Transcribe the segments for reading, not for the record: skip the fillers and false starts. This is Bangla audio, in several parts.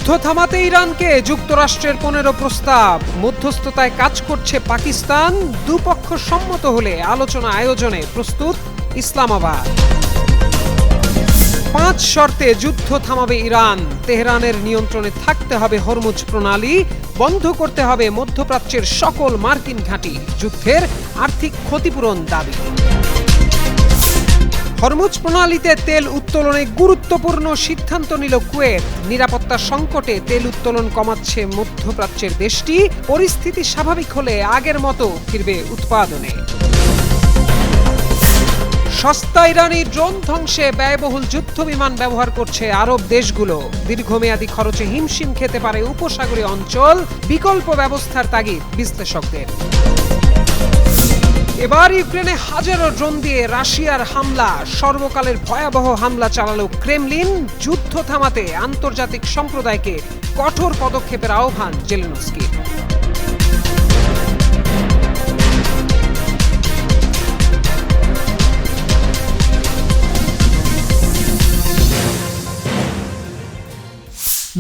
যুদ্ধ থামাতে ইরানকে যুক্তরাষ্ট্রের 15 প্রস্তাব, মধ্যস্থতায় কাজ করছে পাকিস্তান, দুপক্ষ সম্মত হলে আলোচনা আয়োজনে প্রস্তুত ইসলামাবাদ। 5 শর্তে যুদ্ধ থামাবে ইরান, তেহরানের নিয়ন্ত্রণে থাকতে হবে হরমুজ প্রণালী, বন্ধ করতে হবে মধ্যপ্রাচ্যের সকল মার্কিন ঘাঁটি, যুদ্ধের আর্থিক ক্ষতিপূরণ দাবি। হরমুজ প্রণালীতে তেল উত্তোলনে গুরুত্বপূর্ণ সিদ্ধান্ত নিল কুয়েত, নিরাপত্তা সংকটে তেল উত্তোলন কমাচ্ছে মধ্যপ্রাচ্যের দেশটি, পরিস্থিতি স্বাভাবিক হলে আগের মতো ফিরবে উৎপাদনে। সস্তা ইরানি ড্রোন ধ্বংসে ব্যয়বহুল যুদ্ধবিমান ব্যবহার করছে আরব দেশগুলো, দীর্ঘমেয়াদী খরচে হিমশিম খেতে পারে উপসাগরীয় অঞ্চল, বিকল্প ব্যবস্থার তাগিদ বিশ্লেষকদের। এবার ইউক্রেনে হাজারো ড্রোন দিয়ে রাশিয়ার হামলা, সর্বকালের ভয়াবহ হামলা চালালো ক্রেমলিন, যুদ্ধ থামাতে আন্তর্জাতিক সম্প্রদায়কে কঠোর পদক্ষেপের আহ্বান জেলেনস্কির।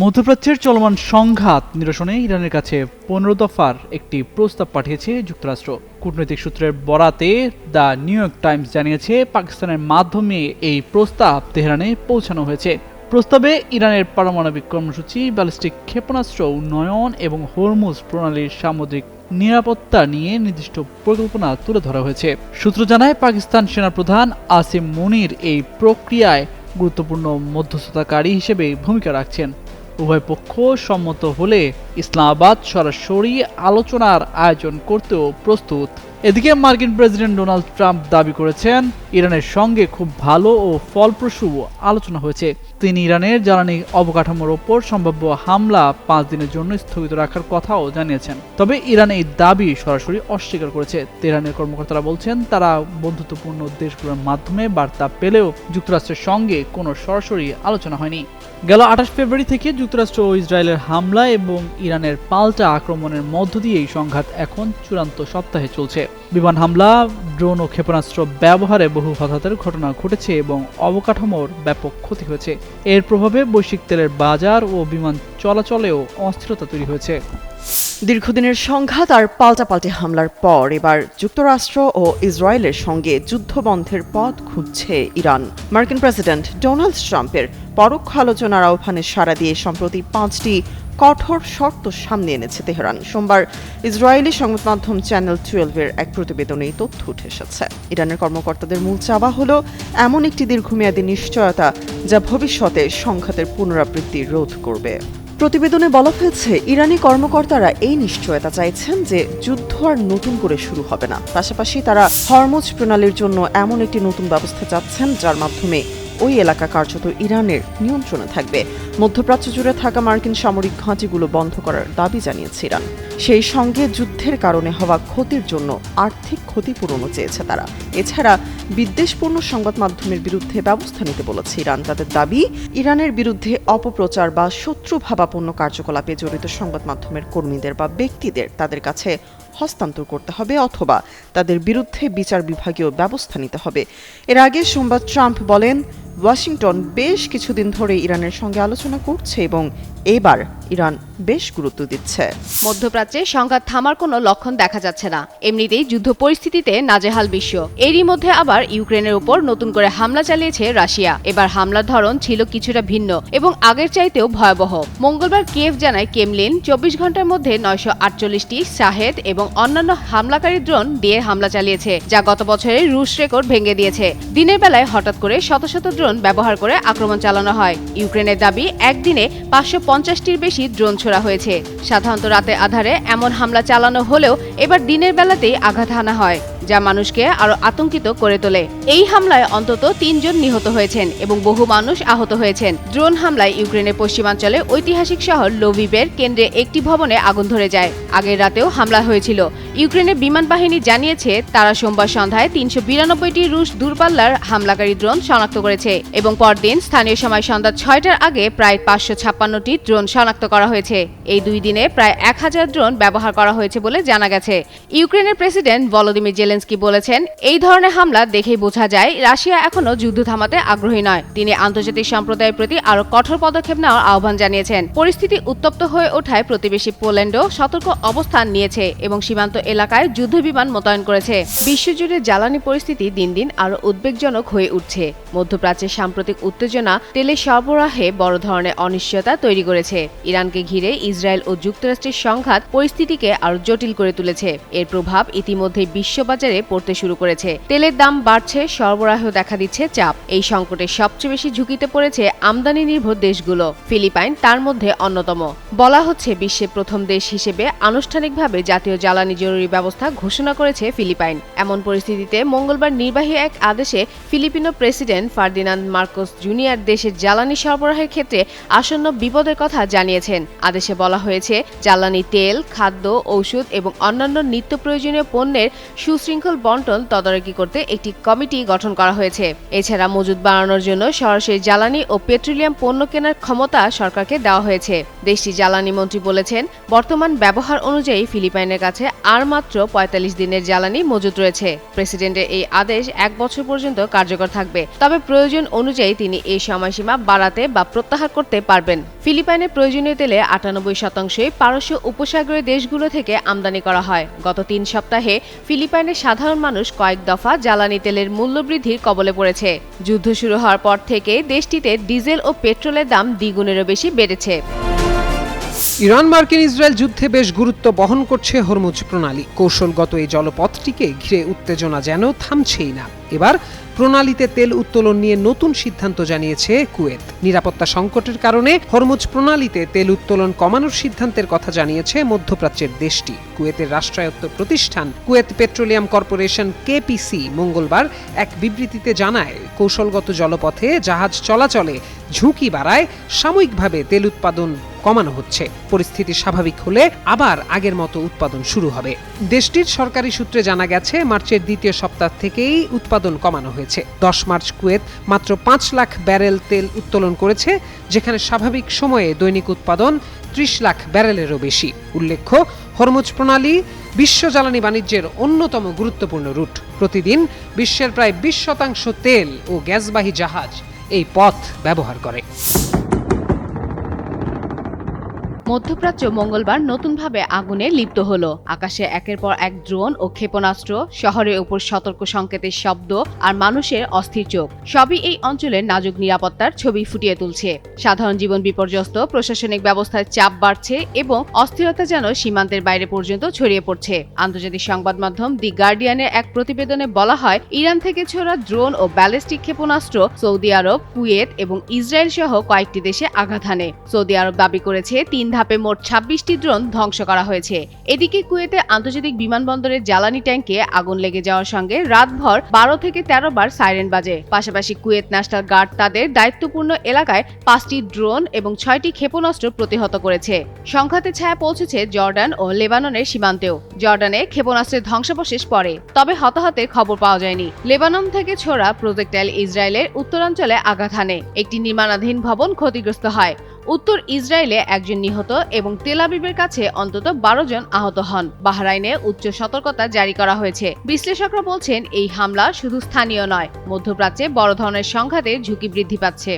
মধ্যপ্রাচ্যের চলমান সংঘাত নিরসনে ইরানের কাছে 15 দফার একটি প্রস্তাব পাঠিয়েছে যুক্তরাষ্ট্র। কূটনৈতিক সূত্রের বরাতে দ্য নিউ ইয়র্ক টাইমস জানিয়েছে, পাকিস্তানের মাধ্যমে এই প্রস্তাব তেহরানে পৌঁছানো হয়েছে। প্রস্তাবে ইরানের পারমাণবিক কর্মসূচি, ব্যালিস্টিক ক্ষেপণাস্ত্র উন্নয়ন এবং হরমুজ প্রণালীর সামুদ্রিক নিরাপত্তা নিয়ে নির্দিষ্ট পরিকল্পনা তুলে ধরা হয়েছে। সূত্র জানায়, পাকিস্তান সেনাপ্রধান আসিম মুনির এই প্রক্রিয়ায় গুরুত্বপূর্ণ মধ্যস্থতাকারী হিসেবে ভূমিকা রাখছেন। উভয় পক্ষ সম্মত হলে ইসলামাবাদ সরাসরি আলোচনার আয়োজন করতেও প্রস্তুত। এদিকে মার্কিন প্রেসিডেন্ট ডোনাল্ড ট্রাম্প দাবি করেছেন, ইরানের সঙ্গে খুব ভালো ও ফলপ্রসূ আলোচনা হয়েছে। তিনি ইরানের জ্বালানি অবকাঠামোর ওপর সম্ভাব্য হামলা 5 দিনের জন্য স্থগিত রাখার কথাও জানিয়েছেন। তবে ইরান এই দাবি সরাসরি অস্বীকার করেছে। তেহরানের কর্মকর্তারা বলছেন, তারা বন্ধুত্বপূর্ণ দেশগুলোর মাধ্যমে বার্তা পেলেও যুক্তরাষ্ট্রের সঙ্গে কোনো সরাসরি আলোচনা হয়নি। গেল 28 ফেব্রুয়ারি থেকে যুক্তরাষ্ট্র ও ইসরায়েলের হামলা এবং ইরানের পাল্টা আক্রমণের মধ্য দিয়ে এই সংঘাত এখন চূড়ান্ত সপ্তাহে চলছে। বিমান হামলা, ড্রোন ও ক্ষেপণাস্ত্র ব্যবহারে বহু হতাহতের ঘটনা ঘটেছে এবং অবকাঠামোর ব্যাপক ক্ষতি হয়েছে। এর প্রভাবে বৈশ্বিক তেলের বাজার ও বিমান চলাচলেও অস্থিরতা তৈরি হয়েছে। দীর্ঘদিনের সংঘাত আর পাল্টাপাল্টি হামলার পর এবার যুক্তরাষ্ট্র ও ইসরায়েলের সঙ্গে যুদ্ধবন্ধের পথ খুঁজছে ইরান। মার্কিন প্রেসিডেন্ট ডোনাল্ড ট্রাম্পের পরোক্ষ আলোচনার আহ্বানে সাড়া দিয়ে সম্প্রতি 5টি কঠোর শর্ত সামনে এনেছে তেহরান। সোমবার ইসরায়েলি সংবাদ মাধ্যম চ্যানেল 12-এর এক প্রতিবেদনে এই তথ্য উঠে এসেছে। ইরানের কর্মকর্তাদের মূল চাওয়া হলো এমন একটি দীর্ঘমেয়াদী নিশ্চয়তা যা ভবিষ্যতে সংঘাতের পুনরাবৃত্তি রোধ করবে। প্রতিবেদনে বলা হয়েছে, ইরানি কর্মকর্তারা এই নিশ্চয়তা চাইছেন যে যুদ্ধ আর নতুন করে শুরু হবে না। পাশাপাশি তারা হরমুজ প্রণালীর জন্য এমন একটি নতুন ব্যবস্থা চাচ্ছেন যার মাধ্যমে ওই এলাকা কার্যত ইরানের নিয়ন্ত্রণে থাকবে। মধ্যপ্রাচ্য জুড়ে থাকা মার্কিন সামরিক ঘাঁটিগুলো বন্ধ করার দাবি জানিয়েছে ইরান। সেই সঙ্গে যুদ্ধের কারণে হওয়া ক্ষতির জন্য আর্থিক ক্ষতিপূরণও চেয়েছে তারা। এছাড়া বিদ্বেষপূর্ণ সংবাদ মাধ্যমের বিরুদ্ধে ব্যবস্থা নিতে বলেছে ইরান। তাদের দাবি, ইরানের বিরুদ্ধে অপপ্রচার বা শত্রুভাবাপন্ন কার্যকলাপে জড়িত সংবাদ মাধ্যমের কর্মীদের বা ব্যক্তিদের তাদের কাছে হস্তান্তর করতে হবে অথবা তাদের বিরুদ্ধে বিচার বিভাগীয় ব্যবস্থা নিতে হবে। এর আগে সোমবার ট্রাম্প বলেন, ওয়াশিংটন বেশ কিছুদিন ধরে ইরানের সঙ্গে আলোচনা করছে এবং এবার ইরান বেশ গুরুত্ব দিচ্ছে। মধ্যপ্রাচ্যে সংঘাত থামার কোনো লক্ষণ দেখা যাচ্ছে না। এমনিতেই যুদ্ধ পরিস্থিতিতে নাজেহাল বিশ্ব। এরই মধ্যে আবার ইউক্রেনের উপর নতুন করে হামলা চালিয়েছে রাশিয়া। এবার হামলার ধরন ছিল কিছুটা ভিন্ন এবং আগের চাইতেও ভয়াবহ। মঙ্গলবার কিয়েভ জানায়, ক্রেমলিন 24 ঘন্টার মধ্যে 948টি শাহেদ এবং অন্যান্য হামলাকারী ড্রোন দিয়ে হামলা চালিয়েছে, যা গত বছরের রুশ রেকর্ড ভেঙে দিয়েছে। দিনের বেলায় হঠাৎ করে শত শত ড্রোন ব্যবহার করে আক্রমণ চালানো হয়। ইউক্রেনের দাবি, একদিনে 550টির বেশি ড্রোন ছোড়া হয়েছে। সাধারণত রাতে আধারে এমন হামলা চালানো হলেও এবার দিনের বেলাতেই আঘাত হানা হয়, যা মানুষকে আরো আতঙ্কিত করে তোলে। এই হামলায় অন্তত 3 জন নিহত হয়েছেন এবং বহু মানুষ আহত হয়েছেন। ড্রোন হামলায় ইউক্রেনের পশ্চিমাঞ্চলে ঐতিহাসিক শহর লভিভের কেন্দ্রে একটি ভবনে আগুন ধরে যায়। আগের রাতেও হামলা হয়েছিল। ইউক্রেনের বিমান বাহিনী জানিয়েছে, তারা সোমবার সন্ধ্যায় 392টি রুশ দূরপাল্লার হামলাকারী ড্রোন শনাক্ত করেছে এবং পরদিন স্থানীয় সময় সন্ধ্যা 6টার আগে প্রায় 556টি ড্রোন শনাক্ত করা হয়েছে। এই 2 দিনে প্রায় 1000 ড্রোন ব্যবহার করা হয়েছে বলে জানা গেছে। ইউক্রেনের প্রেসিডেন্ট ভলোদিমির জেলেনস্কি জেলেনস্কি বলেছেন, এই ধরনের হামলা দেখেই বোঝা যায় রাশিয়া এখনো যুদ্ধ থামাতে আগ্রহী নয়। তিনি আন্তর্জাতিক সম্প্রদায়ের প্রতি আরো কঠোর পদক্ষেপ নেওয়ার আহ্বান জানিয়েছেন। পরিস্থিতি উত্তপ্ত হয়ে ওঠায় প্রতিবেশী পোল্যান্ডও সতর্ক অবস্থান নিয়েছে এবং সীমান্ত এলাকায় যুদ্ধবিমান মোতায়েন করেছে। বিশ্বজুড়ে জ্বালানি পরিস্থিতি দিন দিন আরো উদ্বেগজনক হয়ে উঠছে। মধ্যপ্রাচ্যের সাম্প্রতিক উত্তেজনা তেলের সরবরাহে বড় ধরনের অনিশ্চয়তা তৈরি করেছে। ইরানকে ঘিরে ইসরায়েল ও যুক্তরাষ্ট্রের সংঘাত পরিস্থিতিকে আরো জটিল করে তুলেছে। এর প্রভাব ইতিমধ্যেই বিশ্ববাজারে পড়তে শুরু করেছে। তেলের দাম বাড়ছে, সরবরাহ দেখা দিচ্ছে চাপ। এই সংকটে সবচেয়ে বেশি ঝুঁকিতে পড়েছে আমদানি নির্ভর দেশগুলো। ফিলিপাইন তার মধ্যে অন্যতম। বলা হচ্ছে বিশ্বের প্রথম দেশ হিসেবে আনুষ্ঠানিকভাবে জাতীয় জ্বালানি জরুরি ব্যবস্থা ঘোষণা করেছে ফিলিপাইন। এমন পরিস্থিতিতে মঙ্গলবার নির্বাহী এক আদেশে Filipino president Ferdinand Marcos junior দেশের জ্বালানি সরবরাহের ক্ষেত্রে আসন্ন বিপদের কথা জানিয়েছেন। আদেশে বলা হয়েছে, জ্বালানি তেল, খাদ্য, ঔষধ এবং অন্যান্য নিত্য প্রয়োজনীয় পণ্যের সুশৃঙ্খল বন্টন তদারকি করতে একটি কমিটি গঠন করা হয়েছে। এছাড়া মজুদ বাড়ানোর জন্য সরাসরি জ্বালানি ও পেট্রোলিয়াম পণ্য কেনার ক্ষমতা সরকারকে দেওয়া হয়েছে। দেশটির জ্বালানি মন্ত্রী বলেছেন, বর্তমান ব্যবহার অনুযায়ী ফিলিপাইনের কাছে আর মাত্র ৪৫ দিনের জ্বালানি মজুদ রয়েছে। প্রেসিডেন্টের এই আদেশ ১ বছর পর্যন্ত কার্যকর থাকবে, তবে প্রয়োজন অনুযায়ী তিনি এই সময়সীমা বাড়াতে বা প্রত্যাহার করতে পারবেন। ফিলিপাইনের প্রয়োজনীয় তেলে ৯৮%ই পারস্য উপসাগরীয় দেশগুলো থেকে আমদানি করা হয়। গত ৩ সপ্তাহে ফিলিপাইনের সাধারণ মানুষ কয়েক দফা জ্বালানি তেলের মূল্যবৃদ্ধির কবলে পড়েছে। যুদ্ধ শুরু হওয়ার পর থেকে দেশটিতে ডিজেল ও পেট্রোলের দাম দ্বিগুণেরও বেশি বেড়েছে। ইরান মার্কিন ইসরায়েল যুদ্ধে বেশ গুরুত্ব বহন করছে হরমুজ প্রণালী। কৌশলগত এই জলপথটিকে ঘিরে উত্তেজনা যেন থামছেই না। এবার প্রণালীতে তেল উত্তোলন নিয়ে নতুন সিদ্ধান্ত জানিয়েছে কুয়েত। নিরাপত্তা সংকটের কারণে হরমুজ প্রণালীতে তেল উত্তোলন কমানোর সিদ্ধান্তের কথা জানিয়েছে মধ্যপ্রাচ্যের দেশটি। কুয়েতের রাষ্ট্রায়ত্ত প্রতিষ্ঠান কুয়েত পেট্রোলিয়াম কর্পোরেশন কেপিসি মঙ্গলবার এক বিবৃতিতে জানায়, কৌশলগত জলপথে জাহাজ চলাচলে ঝুঁকি বাড়ায় সাময়িকভাবে তেল উৎপাদন কমানো হচ্ছে। পরিস্থিতি স্বাভাবিক হলে আবার আগের মতো উৎপাদন শুরু হবে। দেশটির সরকারি সূত্রে জানা গেছে, মার্চের দ্বিতীয় সপ্তাহ থেকেই উৎপাদন কমানো হয়েছে। ১০ মার্চ কুয়েত মাত্র ৫ লাখ ব্যারেল তেল উত্তোলন করেছে, যেখানে স্বাভাবিক সময়ে দৈনিক উৎপাদন ৩০ লাখ ব্যারেলেরও বেশি। উল্লেখ্য, হরমুজ প্রণালী বিশ্ব জ্বালানি বাণিজ্যের অন্যতম গুরুত্বপূর্ণ রুট। প্রতিদিন বিশ্বের প্রায় ২০% তেল ও গ্যাসবাহী জাহাজ এই পথ ব্যবহার করে। মধ্যপ্রাচ্য মঙ্গলবার নতুনভাবে আগুনে লিপ্ত হলো। আকাশে একের পর এক ড্রোন ও ক্ষেপণাস্ত্র, শহরের উপর সতর্ক সংকেতের শব্দ আর মানুষের অস্থির চোখ, সবই এই অঞ্চলের নাজুক নিরাপত্তার ছবি ফুটিয়ে তুলছে। সাধারণ জীবন বিপর্যস্ত, প্রশাসনিক ব্যবস্থায় চাপ বাড়ছে এবং অস্থিরতা যেন সীমান্তের বাইরে পর্যন্ত ছড়িয়ে পড়ছে। আন্তর্জাতিক সংবাদ মাধ্যম দি গার্ডিয়ানের এক প্রতিবেদনে বলা হয়, ইরান থেকে ছোড়া ড্রোন ও ব্যালিস্টিক ক্ষেপণাস্ত্র সৌদি আরব, কুয়েত এবং ইসরায়েল সহ কয়েকটি দেশে আঘাত হানে। সৌদি আরব দাবি করেছে ৩ ধাপে মোট ২৬টি ড্রোন ধ্বংস করা হয়েছে। এদিকে কুয়েতে আন্তর্জাতিক বিমানবন্দরের জ্বালানি ট্যাঙ্কে আগুন লেগে যাওয়ার সঙ্গে রাতভর ১২ থেকে ১৩ বার সাইরেন বাজে। পাশাপাশি কুয়েত ন্যাশনাল গার্ড তাদের দায়িত্বপূর্ণ এলাকায় ৫টি ড্রোন এবং ৬টি ক্ষেপণাস্ত্র প্রতিহত করেছে। সংঘাতের ছায়া পৌঁছেছে জর্ডান ও লেবাননের সীমান্তেও। জর্ডানে ক্ষেপণাস্ত্রের ধ্বংসাবশেষ পড়ে, তবে হতাহতের খবর পাওয়া যায়নি। লেবানন থেকে ছোড়া প্রজেক্টাইল ইসরায়েলের উত্তরাঞ্চলে আঘাত হানে। একটি নির্মাণাধীন ভবন ক্ষতিগ্রস্ত হয়। উত্তর ইসরায়েলে একজন নিহত এবং তেল আবিবের কাছে অন্তত ১২ জন আহত হন। বাহরাইনে উচ্চ সতর্কতা জারি করা হয়েছে। বিশ্লেষকরা বলছেন, এই হামলা শুধু স্থানীয় নয়, মধ্যপ্রাচ্যে বড় ধরনের সংঘাতের ঝুঁকি বৃদ্ধি পাচ্ছে।